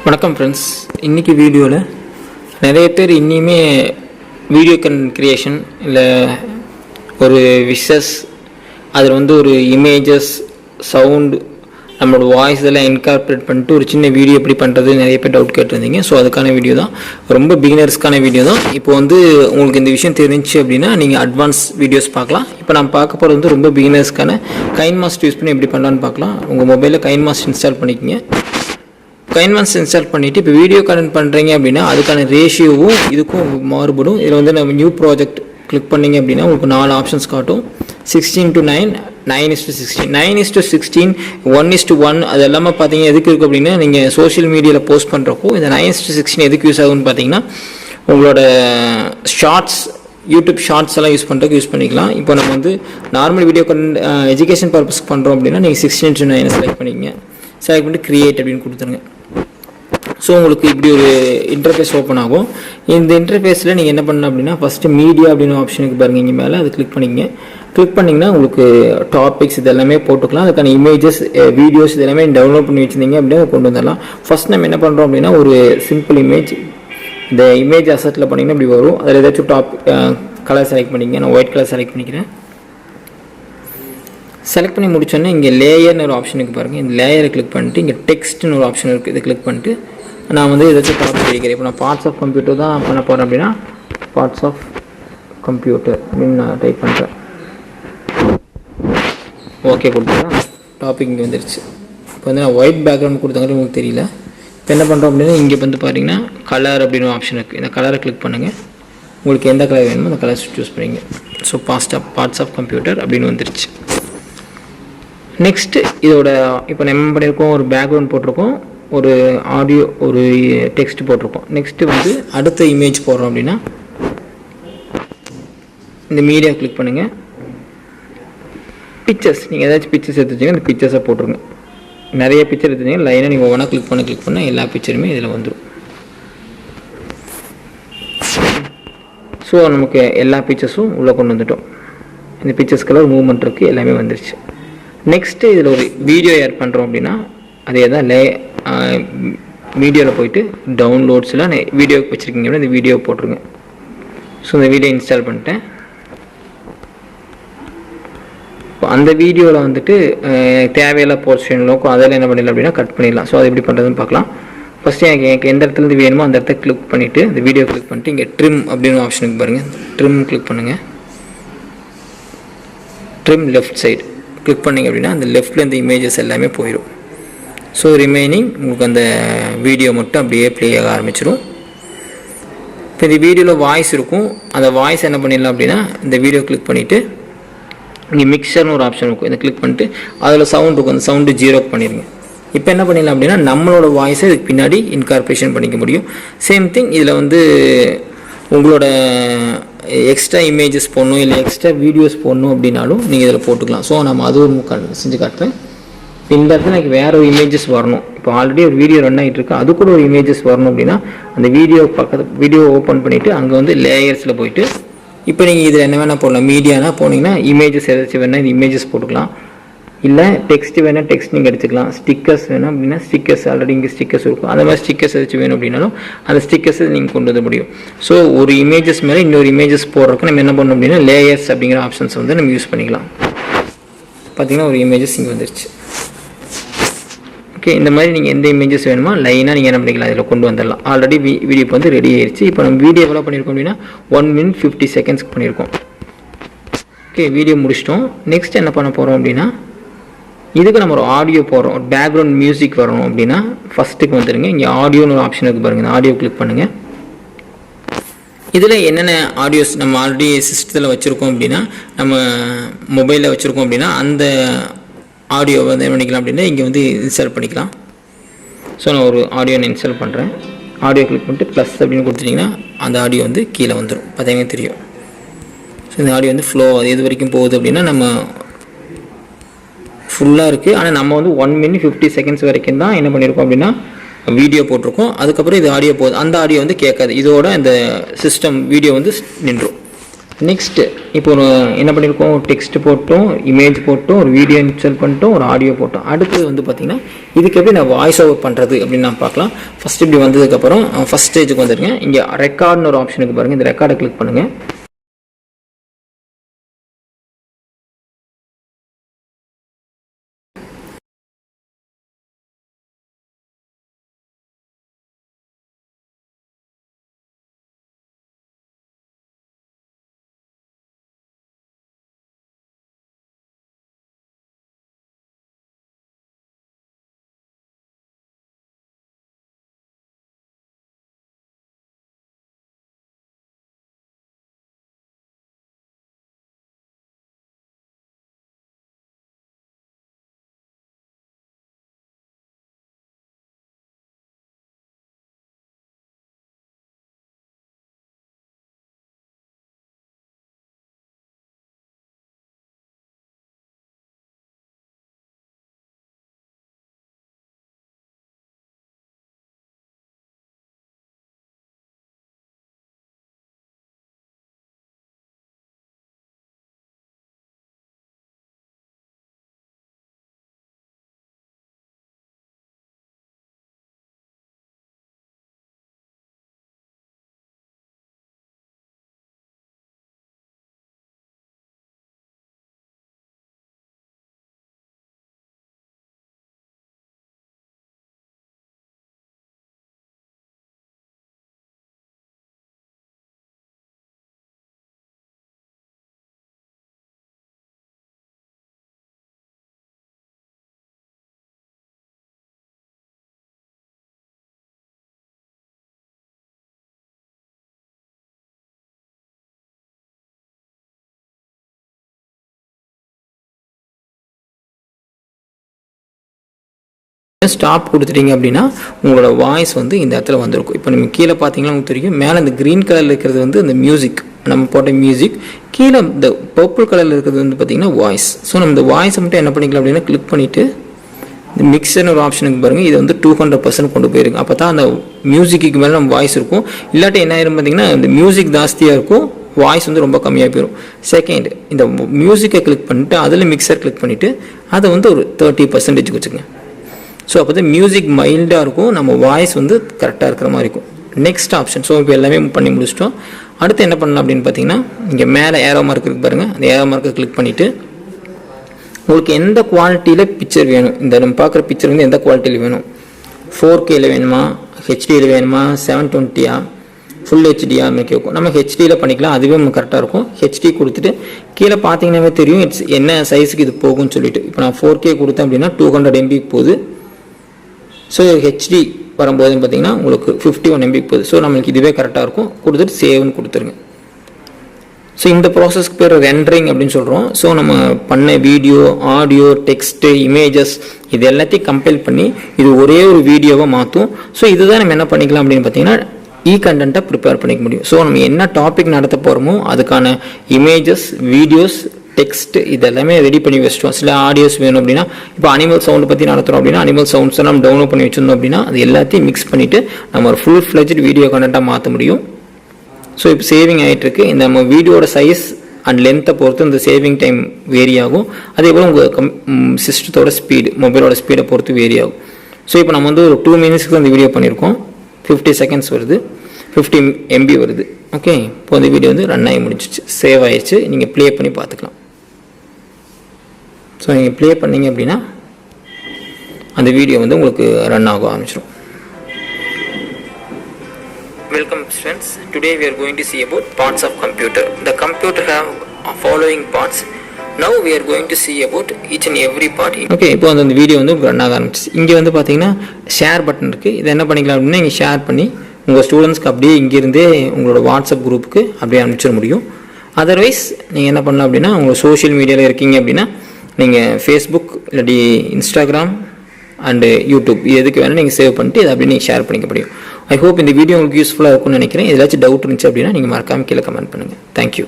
வணக்கம் ஃப்ரெண்ட்ஸ். இன்றைக்கி வீடியோவில் நிறைய பேர் இன்னியுமே வீடியோ கிரியேஷன் இல்லை ஒரு விஷஸ் அதில் ஒரு இமேஜஸ் சவுண்டு நம்மளோட வாய்ஸ் இதெல்லாம் இன்கார்பரேட் பண்ணிட்டு ஒரு சின்ன வீடியோ எப்படி பண்ணுறது நிறைய பேர் டவுட் கேட்டிருந்தீங்க. ஸோ அதுக்கான வீடியோ தான், ரொம்ப பிகினர்ஸ்க்கான வீடியோ தான். இப்போ உங்களுக்கு இந்த விஷயம் தெரிஞ்சு அப்படின்னா நீங்கள் அட்வான்ஸ் வீடியோஸ் பார்க்கலாம். இப்போ நம்ம பார்க்க போகிறது ரொம்ப பிகினர்ஸ்க்கான KineMaster யூஸ் பண்ணி எப்படி பண்ணலான்னு பார்க்கலாம். உங்கள் மொபைலில் KineMaster இன்ஸ்டால் பண்ணிக்கோங்க. KineMaster இன்ஸ்டால் பண்ணிவிட்டு இப்போ வீடியோ கனெக்ட் பண்ணுறீங்க அப்படின்னா அதுக்கான ரேஷியோவும் இதுக்கும் மாறுபடும். இதில் நம்ம நியூ ப்ராஜெக்ட் கிளிக் பண்ணிங்க அப்படின்னா உங்களுக்கு 4 ஆப்ஷன்ஸ் காட்டும். 16:9, 9:16, 9:16, 1:1 அது எல்லாமே பார்த்தீங்கன்னா எதுக்கு இருக்குது அப்படின்னா நீங்கள் சோஷியல் மீடியாவில் போஸ்ட் பண்ணுறப்போ இந்த 9:16 எதுக்கு யூஸ் ஆகும்னு பார்த்தீங்கன்னா உங்களோட ஷார்ட்ஸ் யூடியூப் ஷார்ட்ஸ் எல்லாம் யூஸ் பண்ணுறதுக்கு யூஸ் பண்ணிக்கலாம். இப்போ நம்ம நார்மல் வீடியோ எஜுகேஷன் பர்பஸ்க்கு பண்ணுறோம் அப்படின்னா நீங்கள் 16:9 செலக்ட் பண்ணிக்கங்க. செலக்ட் பண்ணிட்டு கிரியேட் அப்படின்னு கொடுத்துருங்க. ஸோ உங்களுக்கு இப்படி ஒரு இன்டர்ஃபேஸ் ஓப்பன் ஆகும். இந்த இன்டர்ஃபேஸில் நீங்கள் என்ன பண்ணணும் அப்படின்னா ஃபஸ்ட்டு மீடியா அப்படின்னு ஆப்ஷனுக்கு பாருங்கள், இங்கே மேலே அது கிளிக் பண்ணிங்க. கிளிக் பண்ணிங்கன்னா உங்களுக்கு டாபிக்ஸ் இது எல்லாமே போட்டுக்கலாம். அதுக்கான இமேஜஸ் வீடியோஸ் இது எல்லாமே டவுன்லோட் பண்ணி வச்சுருந்தீங்க அப்படின்னா கொண்டு வந்துடலாம். ஃபஸ்ட் நம்ம என்ன பண்ணுறோம் அப்படின்னா ஒரு சிம்பிள் இமேஜ், இந்த இமேஜ் அசட்டில் பண்ணிங்கன்னா இப்படி வரும். அதில் ஏதாச்சும் கலர் செலக்ட் பண்ணிங்க. நான் ஒயிட் கலர் செலக்ட் பண்ணிக்கிறேன். செலக்ட் பண்ணி முடிச்சோன்னே இங்கே லேயர்னு ஒரு ஆப்ஷனுக்கு பாருங்கள். இந்த லேயரை கிளிக் பண்ணிட்டு இங்கே டெக்ஸ்ட்னு ஒரு ஆப்ஷன் இருக்குது. இதை கிளிக் பண்ணிட்டு நான் ஏதாச்சும் டாபிக் எழுதிக்கிறேன். இப்போ நான் பார்ட்ஸ் ஆஃப் கம்ப்யூட்டர் தான் பண்ண போகிறேன் அப்படின்னா பார்ட்ஸ் ஆஃப் கம்ப்யூட்டர் அப்படின்னு நான் டைப் பண்ணுறேன். ஓகே கொடுத்துருக்கேன். டாபிக் இங்கே வந்துருச்சு. இப்போ நான் ஒயிட் பேக்ரவுண்ட் கொடுத்தாங்க உங்களுக்கு தெரியல. இப்போ என்ன பண்ணுறோம் அப்படின்னா இங்கே பார்த்தீங்கன்னா கலர் அப்படின்னு ஆப்ஷன் இருக்குது. இந்த கலரை கிளிக் பண்ணுங்கள். உங்களுக்கு எந்த கலர் வேணுமோ அந்த கலர் சூஸ் பண்ணிங்க. ஸோ பார்ட்ஸ் ஆஃப் கம்ப்யூட்டர் அப்படின்னு வந்துருச்சு. நெக்ஸ்ட்டு இதோட இப்போ நம்ம என்ன பண்ணியிருக்கோம், ஒரு பேக்ரவுண்ட் போட்டிருக்கோம், ஒரு ஆடியோ ஒரு டெக்ஸ்ட் போட்டிருக்கோம். நெக்ஸ்ட்டு அடுத்த இமேஜ் போடுறோம் அப்படின்னா இந்த மீடியா கிளிக் பண்ணுங்கள். பிக்சர்ஸ் நீங்கள் ஏதாச்சும் பிக்சர்ஸ் எடுத்து வச்சிங்க, அந்த பிக்சர்ஸை போட்டுருங்க. நிறைய பிக்சர் எடுத்துச்சிங்க லைனாக நீங்கள் ஒவ்வொன்றா கிளிக் பண்ண எல்லா பிக்சருமே இதில் வந்துடும். ஸோ நமக்கு எல்லா பிக்சர்ஸும் உள்ளே கொண்டு வந்துட்டோம். இந்த பிக்சர்ஸ்க்கெல்லாம் மூவ்மெண்ட் இருக்குது, எல்லாமே வந்துருச்சு. நெக்ஸ்ட்டு இதில் ஒரு வீடியோ ஆட் பண்ணுறோம் அப்படின்னா அதே தான் மீடியாவில் போயிட்டு டவுன்லோட்ஸில் வீடியோ வச்சுருக்கீங்க அப்படின்னா இந்த வீடியோ போட்டுருங்க. ஸோ இந்த வீடியோ இன்ஸ்டால் பண்ணிட்டேன். இப்போ அந்த வீடியோவில் தேவையில்ல போர்ஷன் லோக்கோ அதெல்லாம் என்ன பண்ணிடலாம் அப்படின்னா கட் பண்ணிடலாம். ஸோ அது எப்படி பண்ணுறதுன்னு பார்க்கலாம். ஃபஸ்ட்டு எனக்கு எந்த இடத்துலேருந்து வேணுமோ அந்த இடத்த கிளிக் பண்ணிவிட்டு இந்த வீடியோ கிளிக் பண்ணிட்டு இங்கே ட்ரிம் அப்படின்னு ஆப்ஷனுக்கு பாருங்கள். ட்ரிம் கிளிக் பண்ணுங்கள். ட்ரிம் லெஃப்ட் சைடு கிளிக் பண்ணிங்க அப்படின்னா அந்த லெஃப்டில் இந்த இமேஜஸ் எல்லாமே போயிடும். ஸோ ரிமைனிங் உங்களுக்கு அந்த வீடியோ மட்டும் அப்படியே ப்ளே ஆக ஆரம்பிச்சிடும். இப்போ இந்த வீடியோவில் வாய்ஸ் இருக்கும். அந்த வாய்ஸ் என்ன பண்ணிடலாம் அப்படின்னா இந்த வீடியோ கிளிக் பண்ணிவிட்டு இங்கே மிக்சர்னு ஒரு ஆப்ஷன் இருக்கும். இதை கிளிக் பண்ணிட்டு அதில் சவுண்ட் இருக்கும், அந்த சவுண்டு 0 பண்ணிடுங்க. இப்போ என்ன பண்ணிடலாம் அப்படின்னா நம்மளோட வாய்ஸை இதுக்கு பின்னாடி இன்கார்பரேஷன் பண்ணிக்க முடியும். சேம் திங் இதில் உங்களோட எக்ஸ்ட்ரா இமேஜஸ் போடணும் இல்லை எக்ஸ்ட்ரா வீடியோஸ் போடணும் அப்படின்னாலும் நீங்கள் இதில் போட்டுக்கலாம். ஸோ நம்ம அதுவும் செஞ்சு காட்டுறேன். இந்த இடத்துல எனக்கு வேறு ஒரு இமேஜஸ் வரணும். இப்போ ஆல்ரெடி ஒரு வீடியோ ரன் ஆகிட்டு இருக்கு, அது கூட ஒரு இமேஜஸ் வரணும் அப்படின்னா அந்த வீடியோ ஓப்பன் பண்ணிவிட்டு அங்கே லேயர்ஸில் போயிட்டு இப்போ நீங்கள் இதில் என்ன வேணால் போடலாம். மீடியானா போனீங்கன்னா இமேஜஸ் ஏதாச்சும் வேணால் இந்த இமேஜஸ் போட்டுக்கலாம். இல்லை டெக்ஸ்ட் வேணால் டெக்ஸ்ட் நீங்கள் எடுத்துக்கலாம். ஸ்டிக்கர்ஸ் வேணும் அப்படின்னா ஸ்டிக்கர்ஸ் ஆல்ரெடி இங்கே ஸ்டிக்கர்ஸ் இருக்கும். அந்த மாதிரி ஸ்டிக்கர்ஸ் ஏதாச்சும் வேணும் அப்படின்னாலும் அந்த ஸ்டிக்கர்ஸை நீங்கள் கொண்டு வர முடியும். ஸோ ஒரு இமேஜஸ் மேலே இன்னொரு இமேஜஸ் போடுறதுக்கு நம்ம என்ன பண்ணணும் அப்படின்னா லேயர்ஸ் அப்படிங்கிற ஆப்ஷன்ஸ் நம்ம யூஸ் பண்ணிக்கலாம். பார்த்தீங்கன்னா ஒரு இமேஜஸ் இங்கே வந்துருச்சு. ஓகே, இந்த மாதிரி நீங்கள் எந்த இமேஜஸ் வேணுமோ லைனாக நீங்கள் என்ன பண்ணிக்கலாம், இதில் கொண்டு வந்துடலாம். ஆல்ரெடி வீடியோ இப்போ ரெடி ஆயிடுச்சு. இப்போ நம்ம வீடியோ எவ்வளோ பண்ணியிருக்கோம் அப்படின்னா 1 minute 50 seconds பண்ணியிருக்கோம். ஓகே, வீடியோ முடிச்சிட்டோம். நெக்ஸ்ட் என்ன பண்ண போகிறோம் அப்படின்னா இதுக்கு நம்ம ஒரு ஆடியோ போடுறோம், ஒரு பேக்ரவுண்ட் மியூசிக் வரணும் அப்படின்னா ஃபஸ்ட்டுக்கு வந்துடுங்க. இங்கே ஆடியோன்னு ஒரு ஆப்ஷன் இருக்குது பாருங்கள். இந்த ஆடியோ கிளிக் பண்ணுங்கள். இதில் என்னென்ன ஆடியோஸ் நம்ம ஆல்ரெடி சிஸ்டத்தில் வச்சுருக்கோம் அப்படின்னா நம்ம மொபைலில் வச்சுருக்கோம் அப்படின்னா அந்த ஆடியோவை என்ன பண்ணிக்கலாம் அப்படின்னா இங்கே இன்ஸ்டால் பண்ணிக்கலாம். ஸோ நான் ஒரு ஆடியோ இன்ஸ்டால் பண்ணுறேன். ஆடியோ கிளிக் பண்ணிட்டு ப்ளஸ் அப்படின்னு கொடுத்துட்டிங்கன்னா அந்த ஆடியோ கீழே வந்துடும். பார்த்தீங்கன்னா தெரியும். ஸோ இந்த ஆடியோ ஃப்ளோ எது வரைக்கும் போகுது அப்படின்னா நம்ம ஃபுல்லாக இருக்குது. ஆனால் நம்ம 1 minute 50 seconds வரைக்கும் தான் என்ன பண்ணியிருக்கோம் அப்படின்னா வீடியோ போட்டிருக்கோம். அதுக்கப்புறம் இது ஆடியோ போகுது. அந்த ஆடியோ கேட்காது. இதோட இந்த சிஸ்டம் வீடியோ நின்றும். நெக்ஸ்ட்டு இப்போ என்ன பண்ணியிருக்கோம், டெக்ஸ்ட் போட்டோம், இமேஜ் போட்டோம், ஒரு வீடியோ இன்ஸ்டால் பண்ணிட்டோம், ஒரு ஆடியோ போட்டோம். அடுத்து வந்து பார்த்திங்கன்னா இதுக்கு எப்படி நான் வாய்ஸ் ஓவர் பண்ணுறது அப்படின்னு நான் பார்க்கலாம். ஃபஸ்ட்டு இப்படி வந்ததுக்கப்புறம் ஃபஸ்ட் ஸ்டேஜுக்கு வந்துருங்க. இங்கே ரெக்கார்ட்னு ஒரு ஆப்ஷனுக்கு பாருங்கள், இந்த ரெக்கார்டை கிளிக் பண்ணுங்கள். ஸ்டாப் கொடுத்துட்டீங்க அப்படின்னா உங்களோட வாய்ஸ் வந்து இந்த இடத்துல வந்திருக்கும். இப்போ நம்ம கீழே பார்த்தீங்கன்னா உங்களுக்கு தெரியும், மேலே இந்த க்ரீன் கலரில் இருக்கிறது வந்து இந்த மியூசிக், நம்ம போட்ட மியூசிக். கீழே இந்த பர்பிள் கலரில் இருக்கிறது வந்து பார்த்திங்கன்னா வாய்ஸ். ஸோ நம்ம இந்த வாய்ஸை மட்டும் என்ன பண்ணிக்கலாம் அப்படின்னா கிளிக் பண்ணிவிட்டு இந்த மிக்சர்னு ஒரு ஆப்ஷனுக்கு பாருங்கள், இது வந்து 200% கொண்டு போயிருக்கு. அப்போ தான் அந்த மியூசிக்கு மேலே நம்ம வாய்ஸ் இருக்கும். இல்லாட்டி என்ன ஆயிரும் பார்த்தீங்கன்னா இந்த மியூசிக் ஜாஸ்தியாக இருக்கும், வாய்ஸ் வந்து ரொம்ப கம்மியாக போயிடும். செகண்ட், இந்த மியூசிக்கை கிளிக் பண்ணிவிட்டு அதில் மிக்சர் கிளிக் பண்ணிவிட்டு அதை வந்து ஒரு 30% வச்சுக்கோங்க. ஸோ அப்போ தான் மியூசிக் மைல்டாக இருக்கும், நம்ம வாய்ஸ் வந்து கரெக்டாக இருக்கிற மாதிரி இருக்கும். Next option. ஸோ இப்போ எல்லாமே பண்ணி முடிச்சிட்டோம். அடுத்து என்ன பண்ணலாம் அப்படின்னு பார்த்தீங்கன்னா இங்கே மேலே ஏரோ மார்க் இருக்குது பாருங்கள், அந்த ஏரோ மார்க்கை கிளிக் பண்ணிவிட்டு உங்களுக்கு எந்த குவாலிட்டியில் பிக்சர் வேணும், இந்த நம்ம பார்க்குற பிக்சர் வந்து எந்த குவாலிட்டியில் வேணும், 4Kயில் வேணுமா, ஹெச்டியில் வேணுமா, 720யா, ஃபுல் ஹெச்டியா இருக்கும். நம்ம ஹெச்டியில் பண்ணிக்கலாம், அதுவே நம்ம கரெக்டாக இருக்கும். ஹெச்டி கொடுத்துட்டு கீழே பார்த்தீங்கன்னாவே தெரியும் என்ன சைஸுக்கு இது போகும்னு சொல்லிட்டு. இப்போ நான் 4K கொடுத்தேன் அப்படின்னா 200 MB போகுது. ஸோ ஹெச்டி வரும்போதுன்னு பார்த்தீங்கன்னா உங்களுக்கு 51 MB போகுது. ஸோ நம்மளுக்கு இதுவே கரெக்டாக இருக்கும். கொடுத்துட்டு சேவ்னு கொடுத்துருங்க. ஸோ இந்த ப்ராசஸ்க்கு பேர் ரெண்டரிங் அப்படின்னு சொல்கிறோம். ஸோ நம்ம பண்ண வீடியோ, ஆடியோ, டெக்ஸ்ட்டு, இமேஜஸ் இது எல்லாத்தையும் கம்பைல் பண்ணி இது ஒரே ஒரு வீடியோவை மாற்றும். ஸோ இதுதான் நம்ம என்ன பண்ணிக்கலாம் அப்படின்னு பார்த்தீங்கன்னா கண்டென்ட்டை ப்ரிப்பேர் பண்ணிக்க முடியும். ஸோ நம்ம என்ன டாபிக் நடத்த போகிறோமோ அதுக்கான இமேஜஸ், வீடியோஸ், டெக்ஸ்ட் இதெல்லாமே ரெடி பண்ணி வச்சிட்டோம். சில ஆடியோஸ் வேணும் அப்படின்னா, இப்போ அனிமல் சவுண்ட் பற்றி நடத்துகிறோம் அப்படின்னா அனிமல் சவுண்ட்ஸை நம்ம டவுன்லோட் பண்ணி வச்சிருந்தோம் அப்படின்னா அது எல்லாத்தையும் மிக்ஸ் பண்ணிவிட்டு நம்ம ஒரு ஃபுல் ஃப்ளெஜ்டு வீடியோ கண்டென்ட்டாக மாற்ற முடியும். ஸோ இப்போ சேவிங் ஆகிட்டுருக்கு. இந்த நம்ம வீடியோட சைஸ் அண்ட் லென்த்தை பொறுத்து இந்த சேவிங் டைம் வேரி ஆகும். அதே போல் உங்கள் சிஸ்டத்தோட ஸ்பீடு, மொபைலோட ஸ்பீடை பொறுத்து வேரி ஆகும். ஸோ இப்போ நம்ம வந்து ஒரு 2 மினிட்ஸ்க்கு அந்த வீடியோ பண்ணியிருக்கோம். 50 செகண்ட்ஸ் வருது, 50 MB வருது. ஓகே, இப்போ அந்த வீடியோ வந்து ரன் ஆகி முடிச்சிச்சு, சேவ் ஆகிடுச்சு. நீங்கள் ப்ளே பண்ணி பார்த்துக்கலாம். ஸோ நீங்கள் ப்ளே பண்ணிங்க அப்படின்னா அந்த வீடியோ வந்து உங்களுக்கு ரன் ஆக ஆரம்பிச்சிடும். Welcome friends, today we are going to see about parts of computer. The computer have following parts. Now we are going to see about each and every part. Okay, இப்போ அந்த video வந்து run ஆக ஆரம்பிச்சிச்சு. இங்கே வந்து பார்த்தீங்கன்னா share button இருக்குது. இதை என்ன பண்ணிக்கலாம் அப்படின்னா இங்கே ஷேர் பண்ணி உங்கள் ஸ்டூடெண்ட்ஸ்க்கு அப்படியே இங்கேருந்தே உங்களோட வாட்ஸ்அப் குரூப்புக்கு அப்படியே அனுப்பிச்சிட முடியும். அதர்வைஸ் நீங்கள் என்ன பண்ணலாம் அப்படின்னா உங்கள் சோஷியல் மீடியாவில் இருக்கீங்க அப்படின்னா நீங்கள் ஃபேஸ்புக் இல்லாட்டி இன்ஸ்டாகிராம் அண்டு யூடியூப் எதுக்கு வேணால் நீங்கள் சேவ் பண்ணிட்டு இதை அப்படியே நீங்கள் ஷேர் பண்ணிக்க முடியும். ஐ ஹோப் இந்த வீடியோ உங்களுக்கு யூஸ்ஃபுல்லாக இருக்கும்னு நினைக்கிறேன். ஏதாச்சும் டவுட் இருந்துச்சு அப்படின்னா நீங்கள் மறக்காமல் கீழே கமெண்ட் பண்ணுங்கள். தேங்க்யூ.